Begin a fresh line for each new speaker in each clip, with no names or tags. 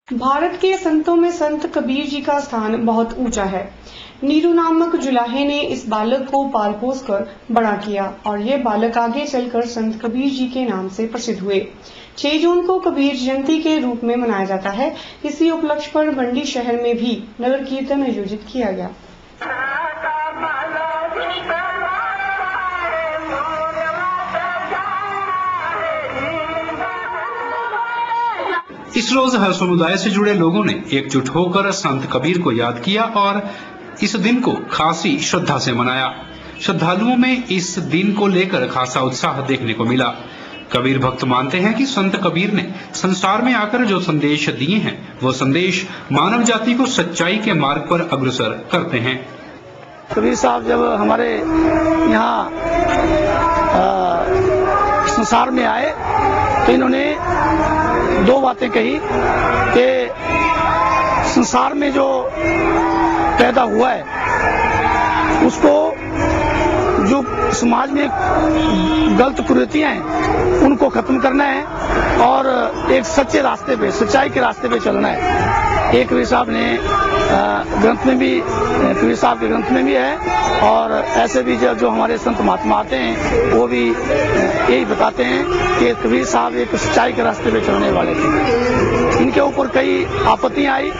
भारत के संतों में संत कबीर जी का स्थान बहुत ऊंचा है। नीरू नामक जुलाहे ने इस बालक को पाल पोस कर बड़ा किया और ये बालक आगे चलकर संत कबीर जी के नाम से प्रसिद्ध हुए। 6 जून को कबीर जयंती के रूप में मनाया जाता है। इसी उपलक्ष्य पर मंडी शहर में भी नगर कीर्तन आयोजित किया गया।
इस रोज हर समुदाय से जुड़े लोगों ने एकजुट होकर संत कबीर को याद किया और इस दिन को खासी श्रद्धा से मनाया। श्रद्धालुओं में इस दिन को लेकर खासा उत्साह देखने को मिला। कबीर भक्त मानते हैं कि संत कबीर ने संसार में आकर जो संदेश दिए हैं वो संदेश मानव जाति को सच्चाई के मार्ग पर अग्रसर करते हैं।
कबीर साहब जब हमारे यहाँ संसार में आए तो इन्होंने 2 बातें कही कि संसार में जो पैदा हुआ है उसको जो समाज में गलत कुरीतियां हैं उनको खत्म करना है और एक सच्चे रास्ते पे, सच्चाई के रास्ते पे चलना है। एक कबीर साहब ने ग्रंथ में भी, कबीर साहब के ग्रंथ में भी है और ऐसे भी जो हमारे संत महात्मा आते हैं वो भी यही बताते हैं कि कबीर साहब एक सच्चाई के रास्ते पे चलने वाले थे। इनके ऊपर कई आपत्तियां आई,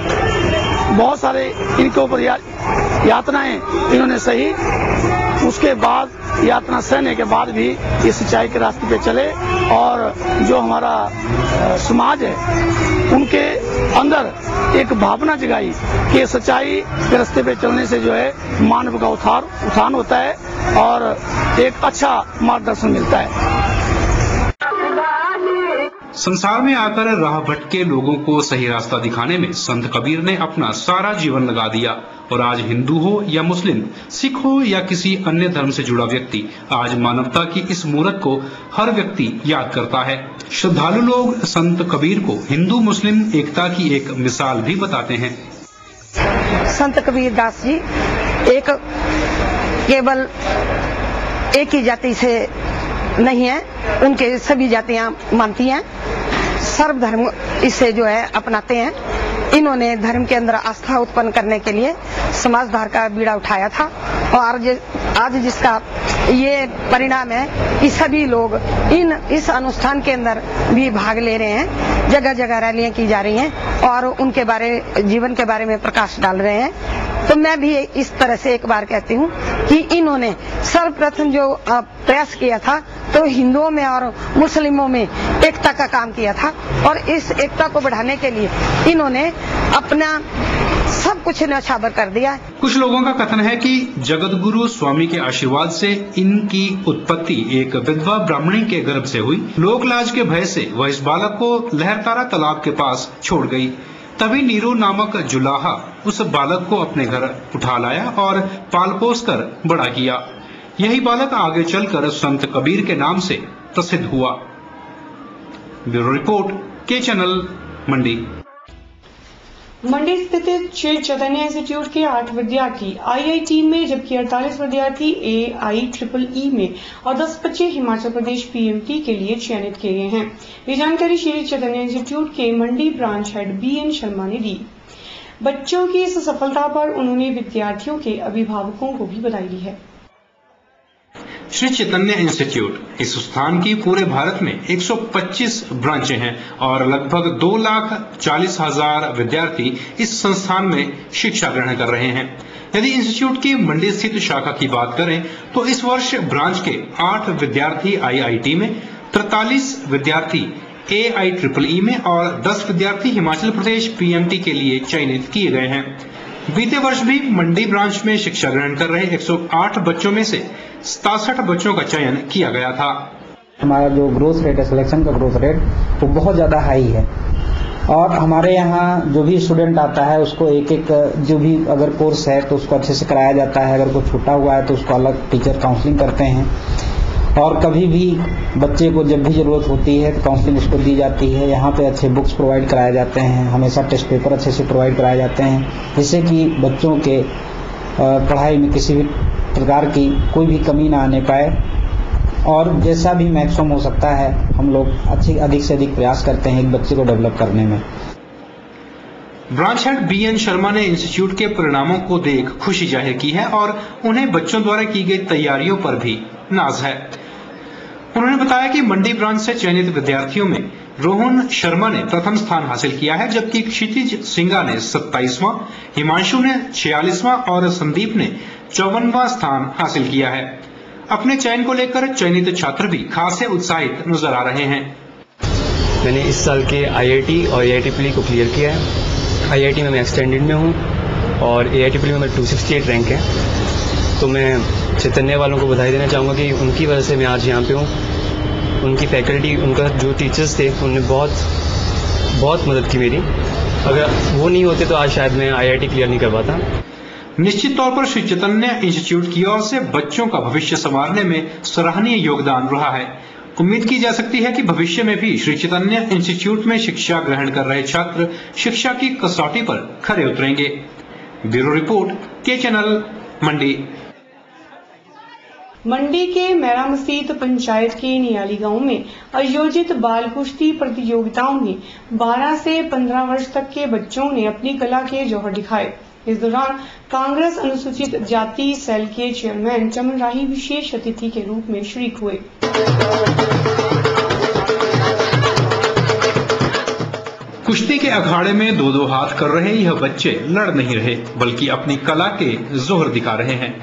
बहुत सारे इनके ऊपर यातनाएं इन्होंने सही। उसके बाद यातना सहने के बाद भी ये सच्चाई के रास्ते पे चले और जो हमारा समाज है उनके अंदर एक भावना जगाई कि सच्चाई के रास्ते पे चलने से जो है मानव का उत्थान होता है और एक अच्छा मार्गदर्शन मिलता है।
संसार में आकर राह भटके लोगों को सही रास्ता दिखाने में संत कबीर ने अपना सारा जीवन लगा दिया और आज हिंदू हो या मुस्लिम, सिख हो या किसी अन्य धर्म से जुड़ा व्यक्ति, आज मानवता की इस मूरत को हर व्यक्ति याद करता है। श्रद्धालु लोग संत कबीर को हिंदू मुस्लिम एकता की एक मिसाल भी बताते हैं।
संत कबीर दास जी केवल एक ही जाति से नहीं है, उनके सभी जातियां मानती हैं, सर्वधर्म इससे जो है अपनाते हैं। इन्होंने धर्म के अंदर आस्था उत्पन्न करने के लिए समाज सुधार का बीड़ा उठाया था और आज जिसका ये परिणाम है कि सभी लोग इस अनुष्ठान के अंदर भी भाग ले रहे हैं। जगह जगह रैलियां की जा रही हैं और उनके जीवन के बारे में प्रकाश डाल रहे हैं। तो मैं भी इस तरह से एक बार कहती हूँ कि इन्होंने सर्वप्रथम जो प्रयास किया था तो हिंदुओं में और मुस्लिमों में एकता का काम किया था और इस एकता को बढ़ाने के लिए इन्होंने अपना सब कुछ न्यौछावर कर दिया है।
कुछ लोगों का कथन है कि जगत गुरु स्वामी के आशीर्वाद से इनकी उत्पत्ति एक विधवा ब्राह्मणी के गर्भ से हुई। लोक लाज के भय से वह इस बालक को लहरतारा तालाब के पास छोड़ गई। तभी नीरू नामक जुलाहा उस बालक को अपने घर उठा लाया और पाल पोस कर बड़ा किया। यही बालक आगे चलकर संत कबीर के नाम से प्रसिद्ध हुआ। ब्यूरो रिपोर्ट, के चैनल, मंडी।
मंडी स्थित श्री चैतन्य इंस्टीट्यूट के 8 विद्यार्थी IIT में जबकि 48 विद्यार्थी AIEEE में और 10 बच्चे हिमाचल प्रदेश PMT के लिए चयनित किए गए हैं। ये जानकारी श्री चैतन्य इंस्टीट्यूट के मंडी ब्रांच हेड BN शर्मा ने दी। बच्चों की इस सफलता पर उन्होंने विद्यार्थियों के अभिभावकों को भी बधाई दी है।
श्री चैतन्य इंस्टीट्यूट इस संस्थान की पूरे भारत में 125 ब्रांचें हैं और लगभग 2,40,000 विद्यार्थी इस संस्थान में शिक्षा ग्रहण कर रहे हैं। यदि इंस्टीट्यूट की मंडी स्थित शाखा की बात करें तो इस वर्ष ब्रांच के 8 विद्यार्थी IIT में, 43 विद्यार्थी AIEEE में और 10 विद्यार्थी हिमाचल प्रदेश PMT के लिए चयनित किए गए हैं। बीते वर्ष भी मंडी ब्रांच में शिक्षा ग्रहण कर रहे 108 बच्चों में से 67 बच्चों का चयन किया गया था।
हमारा जो ग्रोथ रेट है, सिलेक्शन का ग्रोथ रेट, वो बहुत ज़्यादा हाई है और हमारे यहाँ जो भी स्टूडेंट आता है उसको एक जो भी अगर कोर्स है तो उसको अच्छे से कराया जाता है। अगर कोई छूटा हुआ है तो उसको अलग टीचर काउंसलिंग करते हैं और कभी भी बच्चे को जब भी ज़रूरत होती है तो काउंसलिंग उसको दी जाती है। यहाँ पे अच्छे बुक्स प्रोवाइड कराए जाते हैं, हमेशा टेस्ट पेपर अच्छे से प्रोवाइड कराए जाते हैं जिससे कि बच्चों के पढ़ाई में किसी भी प्रकार की कोई भी कमी ना आने पाए और जैसा भी मैक्सिमम हो सकता है हम लोग अधिक से अधिक प्रयास करते हैं एक बच्चे को डेवलप करने में।
ब्रांच हेड BN शर्मा ने इंस्टीट्यूट के परिणामों को देख खुशी जाहिर की है और उन्हें बच्चों द्वारा की गई तैयारियों पर भी नाज है। उन्होंने बताया कि मंडी ब्रांच से चयनित विद्यार्थियों में रोहन शर्मा ने प्रथम स्थान हासिल किया है, जबकि क्षितिज सिंगा ने 27वां, हिमांशु ने 46वां और संदीप ने 54वां स्थान हासिल किया है। अपने चयन को लेकर चयनित छात्र भी खासे उत्साहित नजर आ रहे हैं।
मैंने इस साल के IIT और AIT प्री को क्लियर किया है। IIT में मैं एक्सटेंडेड में हूँ और AIT प्री में मेरा 268 रैंक है। तो मैं चैतन्य वालों को बधाई देना चाहूँगा कि उनकी वजह से मैं आज यहाँ पे हूँ। उनकी फैकल्टी, उनका जो टीचर्स थे, उन्होंने बहुत मदद की मेरी। अगर वो नहीं होते तो आज शायद मैं IIT क्लियर नहीं कर पाता।
निश्चित तौर पर श्री चैतन्य इंस्टीट्यूट की ओर से बच्चों का भविष्य संवारने में सराहनीय योगदान रहा है। उम्मीद की जा सकती है कि भविष्य में भी श्री चैतन्य इंस्टीट्यूट में शिक्षा ग्रहण कर रहे छात्र शिक्षा की कसौटी पर खरे उतरेंगे। ब्यूरो रिपोर्ट, के चैनल, मंडी।
मंडी के मैरा मसीत पंचायत के नियाली गांव में आयोजित बाल कुश्ती प्रतियोगिताओं में 12 से 15 वर्ष तक के बच्चों ने अपनी कला के जौहर दिखाए। इस दौरान कांग्रेस अनुसूचित जाति सेल के चेयरमैन चमन राही विशेष अतिथि के रूप में शरीक हुए।
कुश्ती के अखाड़े में दो हाथ कर रहे यह बच्चे लड़ नहीं रहे, बल्कि अपनी कला के जोहर दिखा रहे हैं।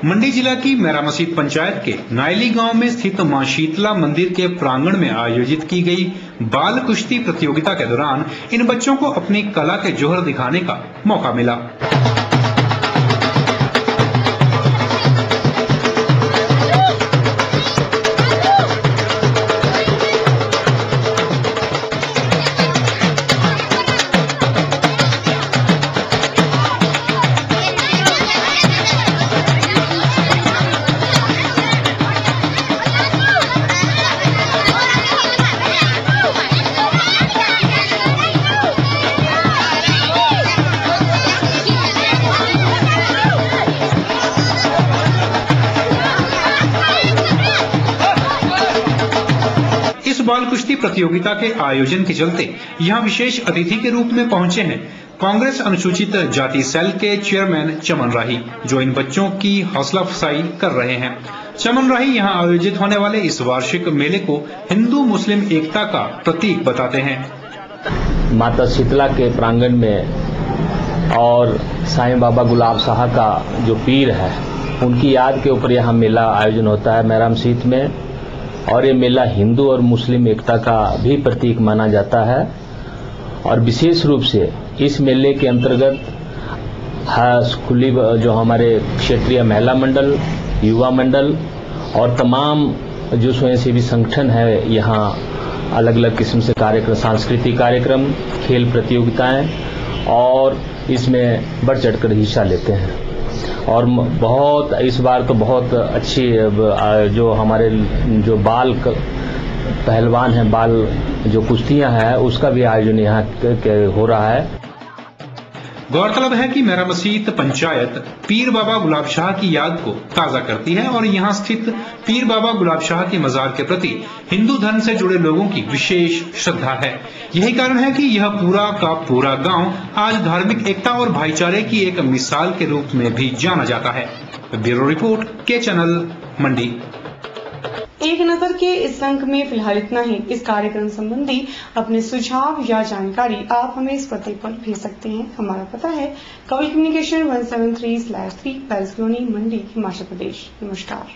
मंडी जिला की मैरा मसीत पंचायत के नायली गांव में स्थित मां शीतला मंदिर के प्रांगण में आयोजित की गई बाल कुश्ती प्रतियोगिता के दौरान इन बच्चों को अपनी कला के जोहर दिखाने का मौका मिला। बाल कुश्ती प्रतियोगिता के आयोजन के चलते यहां विशेष अतिथि के रूप में पहुंचे हैं कांग्रेस अनुसूचित जाति सेल के चेयरमैन चमन राही, जो इन बच्चों की हौसला अफजाई कर रहे हैं। चमन राही यहां आयोजित होने वाले इस वार्षिक मेले को हिंदू मुस्लिम एकता का प्रतीक बताते हैं।
माता शीतला के प्रांगण में और साईं बाबा गुलाब शाह का जो पीर है, उनकी याद के ऊपर यहाँ मेला आयोजन होता है मैरा मसीत में। और ये मेला हिंदू और मुस्लिम एकता का भी प्रतीक माना जाता है। और विशेष रूप से इस मेले के अंतर्गत स्कूली जो हमारे क्षेत्रीय महिला मंडल, युवा मंडल और तमाम जो स्वयंसेवी संगठन है, यहाँ अलग अलग किस्म से कार्यक्रम, सांस्कृतिक कार्यक्रम, खेल प्रतियोगिताएं और इसमें बढ़ चढ़कर हिस्सा लेते हैं। और बहुत इस बार तो बहुत अच्छी जो हमारे जो बाल पहलवान हैं, बाल जो कुश्तियां हैं, उसका भी आयोजन यहाँ हो रहा है।
गौरतलब है कि मैरा मसीत पंचायत पीर बाबा गुलाब शाह की याद को ताजा करती है और यहाँ स्थित पीर बाबा गुलाब शाह की मजार के प्रति हिंदू धर्म से जुड़े लोगों की विशेष श्रद्धा है। यही कारण है कि यह पूरा का पूरा गांव आज धार्मिक एकता और भाईचारे की एक मिसाल के रूप में भी जाना जाता है। ब्यूरो रिपोर्ट, के चैनल, मंडी।
एक नजर के इस अंक में फिलहाल इतना ही। इस कार्यक्रम संबंधी अपने सुझाव या जानकारी आप हमें इस पते पर भेज सकते हैं। हमारा पता है कवल कम्युनिकेशन 173/3 पैलेस कॉलोनी, मंडी, हिमाचल प्रदेश। नमस्कार।